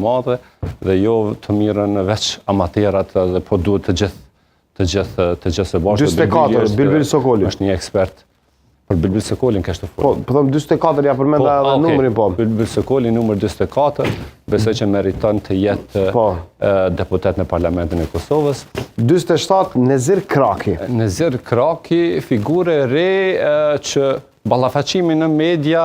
madhe dhe jo të mirën veç amaterat dhe po duhet të gjithë së bashku. 44, Bilbil Sokoli. Është një ekspert. Për Bilbil Sokolin kështë të Po thëmë 24 ja përmenda edhe numërin po. Bilbil Sokoli, numër 24, besoj që meriton të jetë deputet në Parlamentin e Kosovës. 27, Nezir Kraki. Nezir Kraki, figure re që ballafaqimi në media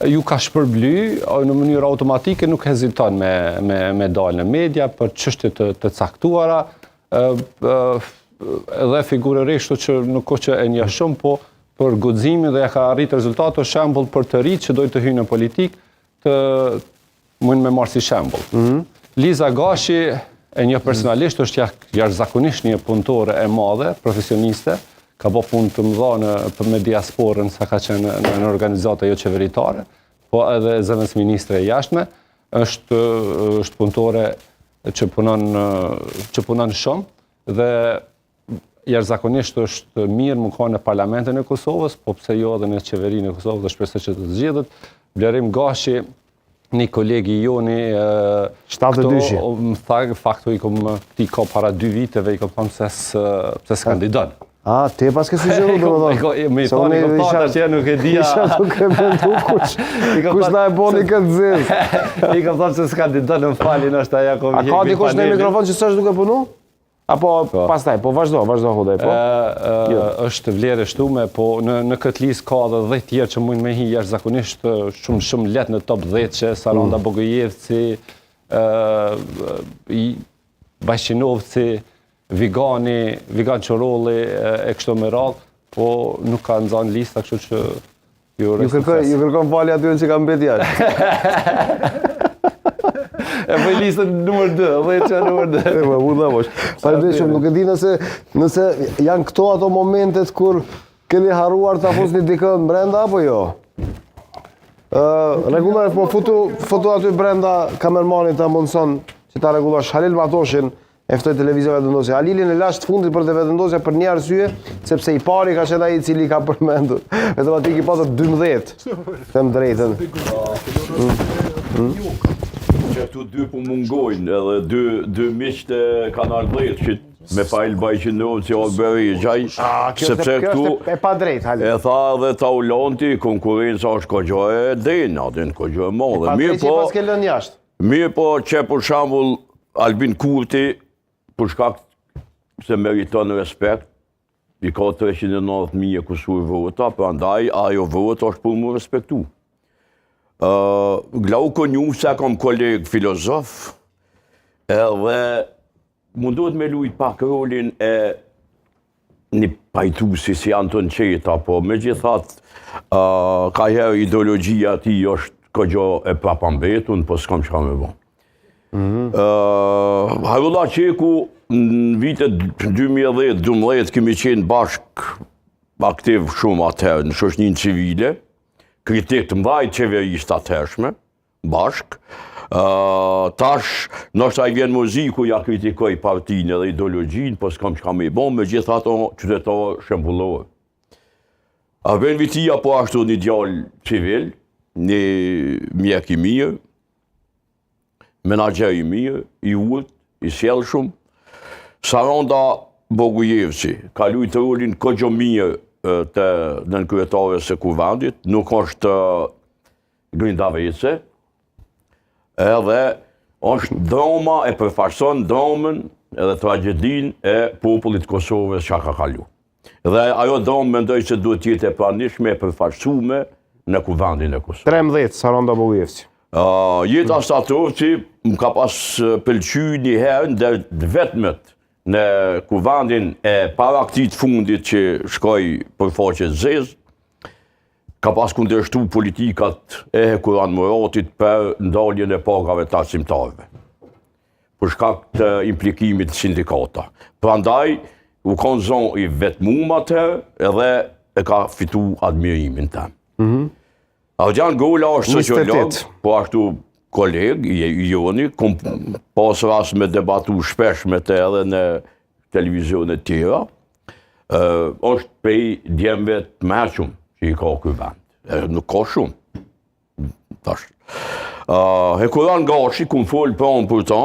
ju ka shpërbly, në mënyrë automatike nuk heziton me dalë në media për çështje të caktuara, edhe figure re kështu që nuk ka që e një shumë, po për guximin dhe ja ka arrit rezultate, shembull për të rinjtë që dojnë të hyjnë në politikë, të mund me marrë si shembull. Liza Gashi, e një personalisht, është jashtëzakonisht një punëtore e madhe, profesioniste, ka bërë punë të mëdha me diasporën sa ka qenë në organizata jo qeveritare, po edhe zëvendës ministre e jashtme, është punëtore që punon shumë dhe jashtëzakonisht është mirë më ka në Parlamentin e Kosovës, po pse jo edhe në qeverinë e Kosovës dhe shpresoj që të zgjedhet. Blerim Gashi, një kolegi joni, 72-shi. Më tha, faktu ti ka para 2 viteve, i kom thonë pse s'kandidon. Te pas ke sugjeru do më thonë. Me i thoni kom thonë që nuk e dia. Isha nuk e mendu kush na e boni këtë zezë. I kom thonë se s'kandidon, në falin është aja kom A ka dikush në mikrofon që s'është duke punu? Apo pastaj, po vazhdo hudaj, po? Është vlerë shtume, po në këtë listë ka edhe 10 tjerë që mund me hi jashtëzakonisht shumë let në top 10 që Saranda Bogojevci, Bashqinovci, Vigan Qorolli e kështu me radhë, po nuk ka nxanë lista, kështu që ju kërkon falje atyre që ka mbet jashtë. E bëj listën numër 2, bëj që numër 2. Faleminderit shumë, nuk e di nëse janë këto ato momentet kur keni harruar ta fusni dikën brenda apo jo. Rregullar, po futu aty brenda kamermanit ta mundson që ta rregullosh. Halil Matoshin e ftoi televizion vetëvendosje. Halilin e lash të fundit për vetëvendosje për një arsye, sepse i pari ka qenë ai i cili ka përmendur. Vetëm i pasur 12. Them drejtën. Këtu 2 po mungojnë, edhe 2 miqtë kanë ardhur që me Fail Bajqinovci, Alberi Gjaj, sepse këtu e pa drejt, Halil. E tha edhe Taulanti, konkurenca është kogjo e dena, dhe në kogjo e madhe. Mirë po që për shambull Albin Kurti, për shkak se meriton respekt, i ka 390.000 kusur vota, për andaj ajo vota është për mu respektu. Glauko një se kam koleg filozof, edhe mundohet me lujt pak rolin e një pajtusi si Anton Qeta, po me gjithat ka herë ideologjia ti është këgjo e prapambetun, po s'kam që ka me bo. Harullah Qeku në vitet 2010-2012 kemi qenë bashk aktiv shumë atëherë në shoqërinë civile, kritik të mbajt qeverisht atëhershme, bashk. Tash, nështë a i vjen muziku, ja kritikoj partinë edhe ideologjin, po s'kam që kam i bon, me gjithë ato qytetarë shembullore. Arben Vitia po ashtu një djallë civil, një mjek i mirë, menager i mirë, i urt, i sjellshëm. Saranda Bogojevci ka lujtë rolin këgjo mirë të nënkryetare së kuvendit, nuk është grindavece, edhe është drama e përfaqëson dramën edhe tragedin e popullit Kosovës që ka kalu. Dhe ajo dramë mendoj që duhet jetë e pranishme e përfaqësume në kuvendin e Kosovës. 13, Saranda Bogojevci. Jeta Statrovci më ka pas pëlqy një herë në vetmet në kuvendin e para këtij fundit që shkoj për faqe zezë, ka pas kundërshtu politikat e Hekuran Muratit për ndaljen e pagave të arsimtarëve, për shkak të implikimit sindikata. Prandaj, u kanë zonë i vetmuar atëherë edhe e ka fitu admirimin tem. Argjan Gola është sociolog, po ashtu koleg, i joni, kom pas rast me debatu shpesh me të edhe në televizionet tjera, është prej djemve të mërshum që i ka ky vend. Nuk ka shumë. Hekuran Gashi, ku më folë për unë për ta,